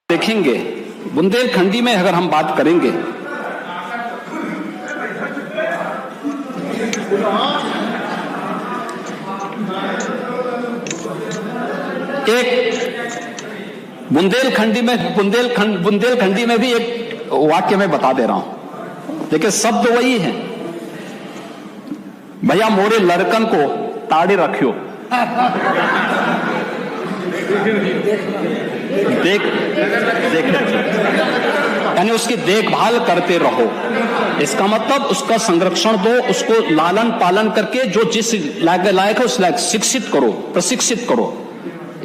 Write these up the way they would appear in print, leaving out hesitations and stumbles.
देखेंगे बुंदेलखंडी में अगर हम बात करेंगे एक बुंदेलखंडी में भी एक वाक्य मैं बता दे रहा हूं। देखिए शब्द वही है, भैया मोरे लड़कन को ताड़े रखियो, देख यानी उसकी देखभाल करते रहो। इसका मतलब उसका संरक्षण दो, उसको लालन पालन करके जो जिस लायक है उस लायक शिक्षित करो, प्रशिक्षित करो।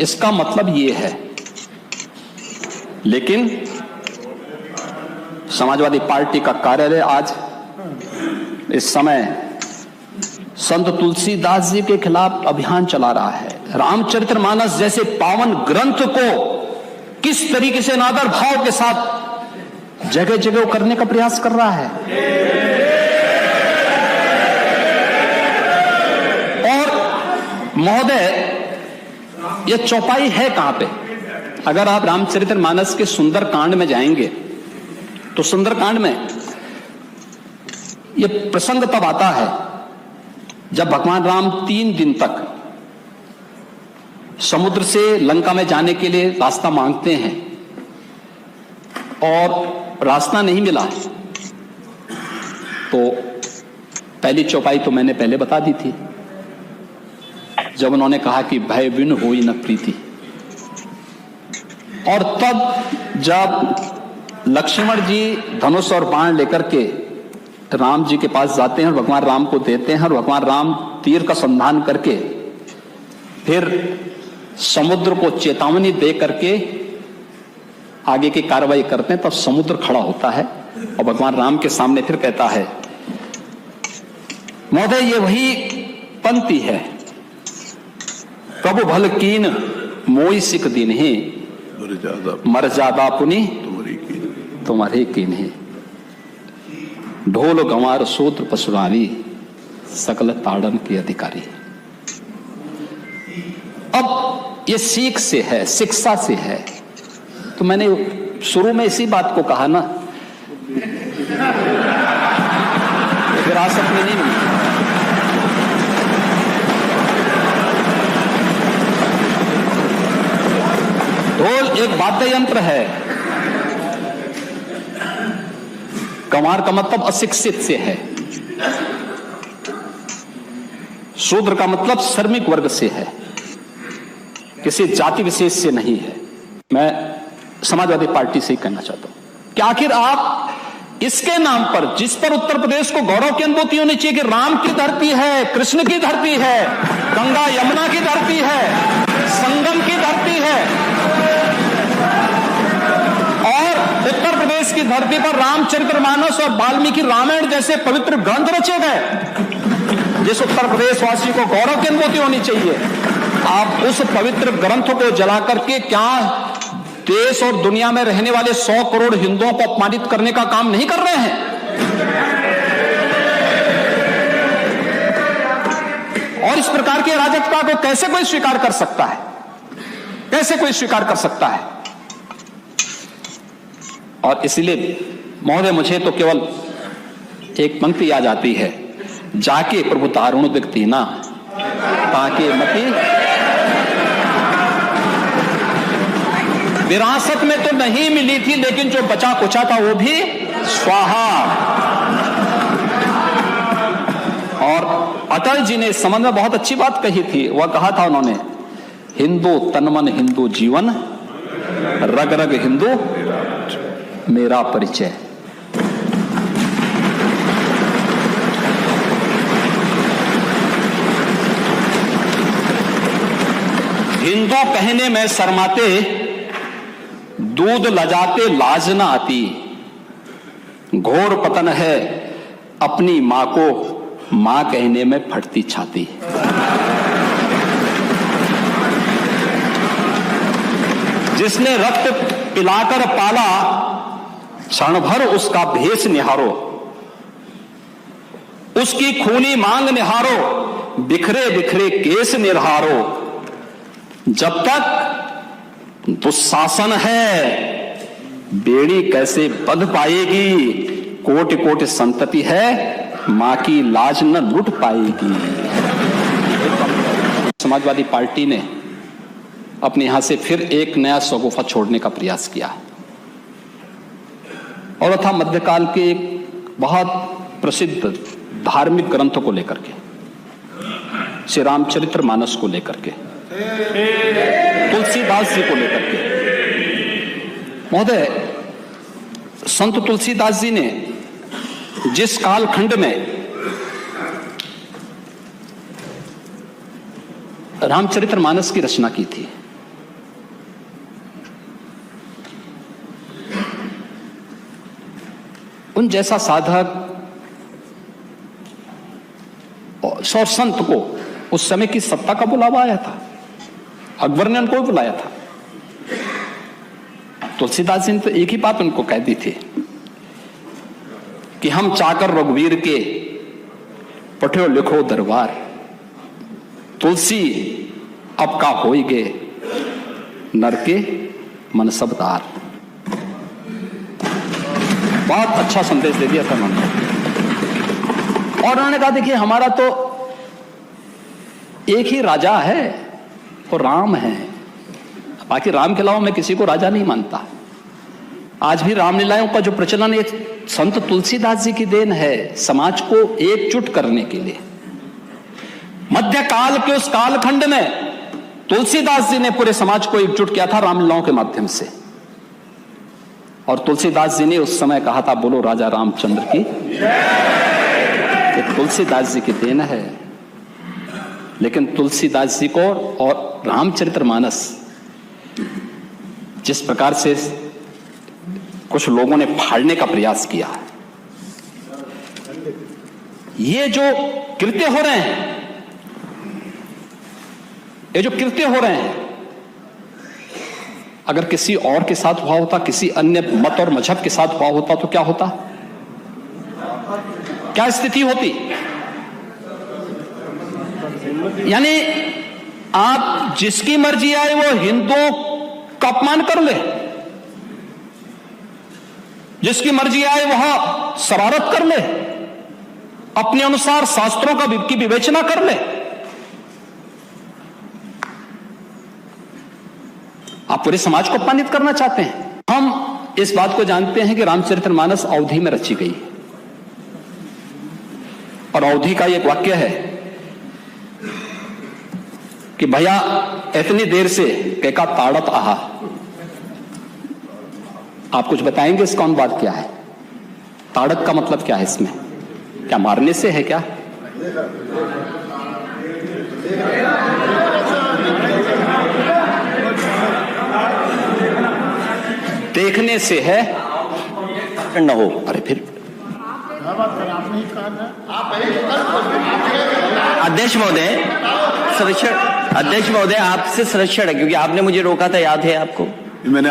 इसका मतलब ये है। लेकिन समाजवादी पार्टी का कार्यालय आज इस समय संत तुलसीदास जी के खिलाफ अभियान चला रहा है। रामचरितमानस जैसे पावन ग्रंथ को किस तरीके से अनादर भाव के साथ जगह जगह करने का प्रयास कर रहा है। और महोदय, यह चौपाई है कहां पे? अगर आप रामचरितमानस के सुंदर कांड में जाएंगे तो सुंदर कांड में यह प्रसंग तब आता है जब भगवान राम 3 दिन तक समुद्र से लंका में जाने के लिए रास्ता मांगते हैं और रास्ता नहीं मिला। तो पहली चौपाई तो मैंने पहले बता दी थी, जब उन्होंने कहा कि भय बिन होई न प्रीति। और तब जब लक्ष्मण जी धनुष और बाण लेकर के राम जी के पास जाते हैं और भगवान राम को देते हैं और भगवान राम तीर का संधान करके फिर समुद्र को चेतावनी दे करके आगे की कार्रवाई करते हैं, तब समुद्र खड़ा होता है और भगवान राम के सामने फिर कहता है, महोदय ये वही पंक्ति है, प्रभु भल कीन मोई सिक दिन ही मर्यादा पुनि तुम्हारे कीन ही, ढोल गंवार सूत्र पशुरानी सकल ताड़न के अधिकारी। अब ये सीख से है, शिक्षा से है। तो मैंने शुरू में इसी बात को कहा ना, विरासत में नहीं मिली। ढोल एक वाद्य यंत्र है। गंवार का मतलब अशिक्षित से है, शूद्र का मतलब श्रमिक वर्ग से है, किसी जाति विशेष से नहीं है। मैं समाजवादी पार्टी से ही कहना चाहता हूं कि आखिर आप इसके नाम पर, जिस पर उत्तर प्रदेश को गौरव की अनुभूति होनी चाहिए कि राम की धरती है, कृष्ण की धरती है, गंगा यमुना की धरती है, संगम की धरती है, और उत्तर प्रदेश की धरती पर रामचरितमानस और वाल्मीकि रामायण जैसे पवित्र ग्रंथ रचे गए, जिस उत्तर प्रदेश वासी को गौरव की अनुभूति होनी चाहिए, आप उस पवित्र ग्रंथ को जला करके क्या देश और दुनिया में रहने वाले 100 करोड़ हिंदुओं को अपमानित करने का काम नहीं कर रहे हैं? और इस प्रकार की अराजकता को कैसे कोई स्वीकार कर सकता है? कैसे कोई स्वीकार कर सकता है? और इसलिए महोदय, मुझे तो केवल एक पंक्ति याद आती है, जाके प्रभु तारुण दिखती ना ताके मती। विरासत में तो नहीं मिली थी, लेकिन जो बचा कुचा था वो भी स्वाहा। और अटल जी ने इस संबंध में बहुत अच्छी बात कही थी। वह कहा था उन्होंने, हिंदू तनमन हिंदू जीवन, रग रग हिंदू मेरा परिचय। हिंदू कहने में शर्माते, दूध लजाते लाज न आती, घोर पतन है अपनी मां को मां कहने में फटती छाती। जिसने रक्त पिलाकर पाला, क्षण भर उसका भेष निहारो, उसकी खूनी मांग निहारो, बिखरे बिखरे केस निहारो। जब तक दुशासन है बेड़ी कैसे बध पाएगी, कोटि कोटि संतति है, मां की लाज न लुट पाएगी। समाजवादी पार्टी ने अपने यहां से फिर एक नया शगुफा छोड़ने का प्रयास किया और वह था मध्यकाल के एक बहुत प्रसिद्ध धार्मिक ग्रंथ को लेकर के, श्री रामचरितमानस को लेकर के, तुलसीदास जी को लेकर के। महोदय, संत तुलसीदास जी ने जिस कालखंड में रामचरितमानस की रचना की थी, उन जैसा साधक और संत को उस समय की सत्ता का बुलावा आया था। अकबर ने उनको बुलाया था। तुलसीदास जी ने तो एक ही बात उनको कह दी थी कि हम चाकर रघुवीर के पठो लिखो दरबार, तुलसी अब का होइगे नर के मन सबदार। बहुत अच्छा संदेश दे दिया था उन्होंने। और उन्होंने कहा देखिए हमारा तो एक ही राजा है, वो राम है, बाकी राम के अलावा मैं किसी को राजा नहीं मानता। आज भी रामलीलाओं का जो प्रचलन एक संत तुलसीदास जी की देन है, समाज को एकजुट करने के लिए। मध्यकाल के उस कालखंड में तुलसीदास जी ने पूरे समाज को एकजुट किया था रामलीलाओं के माध्यम से। और तुलसीदास जी ने उस समय कहा था, बोलो राजा रामचंद्र की। ये तुलसीदास जी की देन है। लेकिन तुलसीदास जी को और रामचरितमानस जिस प्रकार से कुछ लोगों ने फाड़ने का प्रयास किया, ये जो कृत्य हो रहे हैं, ये जो कृत्य हो रहे हैं, अगर किसी और के साथ हुआ होता, किसी अन्य मत और मजहब के साथ हुआ होता तो क्या होता, क्या स्थिति होती? यानी आप जिसकी मर्जी आए वो हिंदुओं का अपमान कर ले, जिसकी मर्जी आए वह शरारत कर ले, अपने अनुसार शास्त्रों की विवेचना कर ले। आप पूरे समाज को अपमानित करना चाहते हैं। हम इस बात को जानते हैं कि रामचरितमानस अवधि में रची गई और अवधि का एक वाक्य है कि भैया इतनी देर से कैका ताड़त आहा। आप कुछ बताएंगे इसका अनुवाद क्या है? ताड़त का मतलब क्या है इसमें? क्या मारने से है क्या? देखने से है न हो। अरे फिर अध्यक्ष महोदय, संरक्षण अध्यक्ष महोदय आपसे संरक्षण है, क्योंकि आपने मुझे रोका था, याद है आपको? मैंने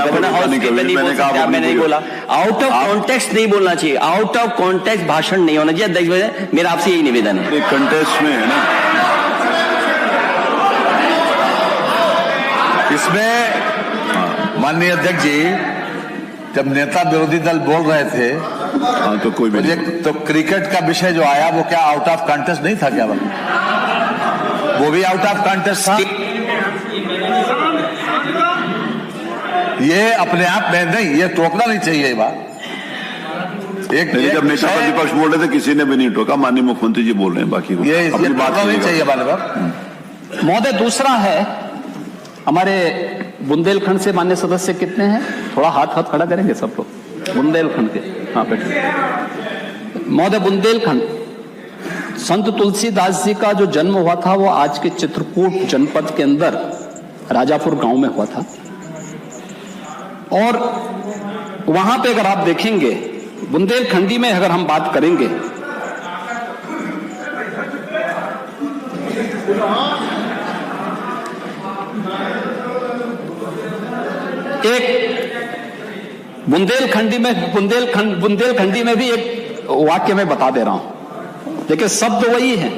नहीं बोला। आउट ऑफ कॉन्टेक्स्ट नहीं बोलना चाहिए, आउट ऑफ कॉन्टेक्स्ट भाषण नहीं होना चाहिए। अध्यक्ष महोदय, मेरा आपसे यही निवेदन है। कंटेक्स्ट में है ना, इसमें माननीय अध्यक्ष जी, जब नेता विरोधी दल बोल रहे थे तो कोई भी तो क्रिकेट का विषय जो आया वो क्या आउट ऑफ कॉन्टेक्स्ट नहीं था क्या? वो भी आउट ऑफ कॉन्टेक्स्ट था। ये अपने आप में नहीं, ये टोकना नहीं चाहिए ये बात। एक जब नेता प्रतिपक्ष बोल रहे थे किसी ने भी नहीं टोका, माननीय मुख्यमंत्री जी बोल रहे हैं, बाकी ये बात नहीं चाहिए बार। महोदय, दूसरा है हमारे बुंदेलखंड से मान्य सदस्य कितने हैं? थोड़ा हाथ खड़ा करेंगे सब लोग बुंदेलखंड के। हाँ बैठे। महोदय, बुंदेलखंड, संत तुलसीदास जी का जो जन्म हुआ था वो आज के चित्रकूट जनपद के अंदर राजापुर गांव में हुआ था। और वहां पे अगर आप देखेंगे, बुंदेलखंडी में अगर हम बात करेंगे, एक बुंदेलखंडी में भी एक वाक्य में बता दे रहा हूं, देखिए शब्द वही है।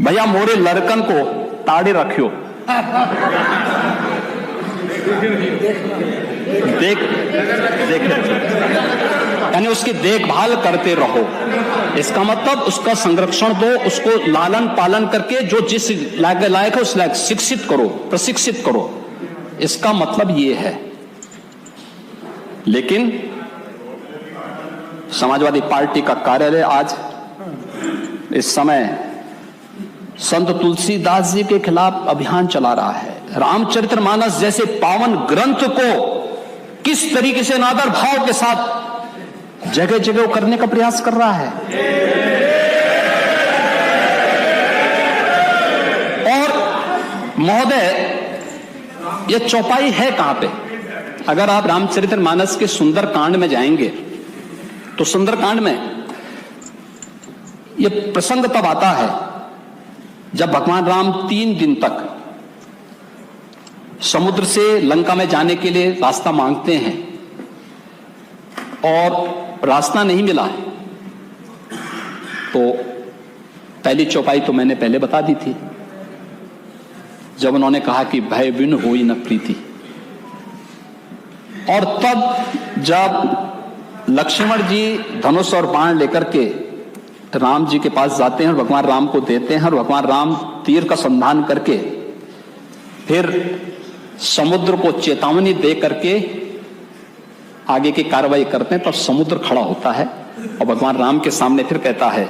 भैया मोरे लड़कन को ताड़े रखियो। यानी उसकी देखभाल करते रहो। इसका मतलब उसका संरक्षण दो, उसको लालन पालन करके जो जिस लायक है उस लायक शिक्षित करो, प्रशिक्षित करो, इसका मतलब ये है। लेकिन समाजवादी पार्टी का कार्यालय आज इस समय संत तुलसीदास जी के खिलाफ अभियान चला रहा है। रामचरितमानस जैसे पावन ग्रंथ को किस तरीके से अनादर भाव के साथ जगह जगह करने का प्रयास कर रहा है। और महोदय, यह चौपाई है कहां पे? अगर आप रामचरितमानस के सुंदरकांड में जाएंगे तो सुंदरकांड में यह प्रसंग तब आता है जब भगवान राम 3 दिन तक समुद्र से लंका में जाने के लिए रास्ता मांगते हैं और रास्ता नहीं मिला है। तो पहली चौपाई तो मैंने पहले बता दी थी, जब उन्होंने कहा कि भय बिन होई न प्रीति। और तब जब लक्ष्मण जी धनुष और बाण लेकर के राम जी के पास जाते हैं और भगवान राम को देते हैं और भगवान राम तीर का संधान करके फिर समुद्र को चेतावनी दे करके आगे की कार्रवाई करते हैं, तब समुद्र खड़ा होता है और भगवान राम के सामने फिर कहता है,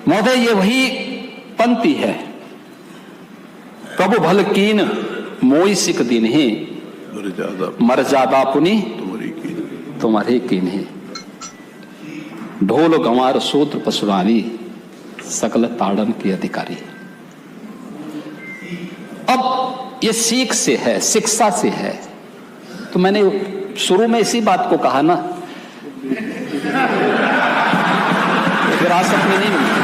महोदय ये वही पंक्ति है, प्रभु भल कीन मोई सिक दिन ही मर्यादा पुनि तुम्हारे कीन ही, ढोल गंवार सूत्र पशुरानी सकल ताड़न के अधिकारी। अब ये सीख से है, शिक्षा से है। तो मैंने शुरू में इसी बात को कहा ना, विरासत में नहीं मिलता।